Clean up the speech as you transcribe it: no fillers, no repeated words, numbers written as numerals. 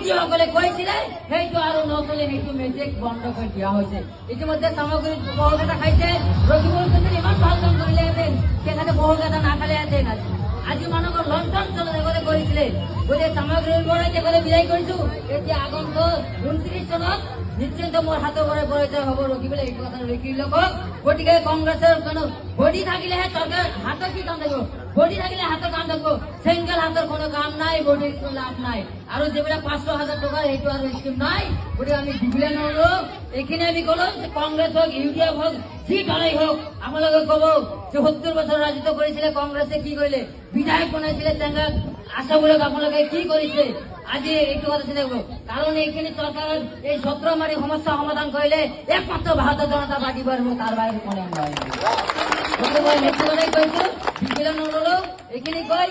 যিসকলে কৈছিলে সেইটো আৰু নচলে, সেইটো মেজিক বন্ধ কৰি দিয়া হৈছে। ইতিমধ্যে সামগ্ৰী বহুকেইটা খাইছে, ৰখিবুল যদি ইমান ভাল কাম কৰিলেহেঁতেন তেখেতে বহুকেইটা নাখালেহেঁতেন। আজি মানুহক লণ্ঠন চলে কৰিছিলে, গতিকে সামগ্ৰীৰ পৰা তেখেতে বিদায় কৰিছো। এতিয়া আগন্তুক 29 চনত নিশ্চিন্ত মোৰ হাতৰ পৰা পৰিচয় হ'ব ৰখিবলৈ, এইটো কথা ৰখি লওক। গতিকে কংগ্ৰেছৰ বডি থাকিলেহে চৰকাৰ হাতৰ কি কাম থাকিব, বডি থাকিলে হাতৰ কাম থাকিব, সিংগল হাতৰ কোনো কাম নাই, বডিৰ কোনো লাভ নাই। আৰু যিবিলাক 500,000 টকা সেইটো আৰু স্কিম নাই। গতিকে আমি দিবলৈ নোৱাৰো। এইখিনি আমি কলো যে কংগ্ৰেছ হওক, UDF হওক, যি দলেই হওক, আপোনালোকে কব যে 70 বছৰ ৰাজত্ব কৰিছিলে কংগ্ৰেছে, কি কৰিলে, বিধায়ক বনাইছিলে চেংগা আশাবোৰক আপোনালোকে কি কৰিছে। আজি এইটো কথা চিন্তা কৰিব, কাৰণ এইখিনি চৰকাৰৰ এই সত্ৰ মাৰি সমস্যা সমাধান কৰিলে একমাত্ৰ ভাৰতীয় জনতা পাৰ্টি পাৰিব, তাৰ বাহিৰে কোনো নহয়। গতিকে মই নেক্সট কথাই কৈছো, বিলম্ব নললো। এইখিনি কৈ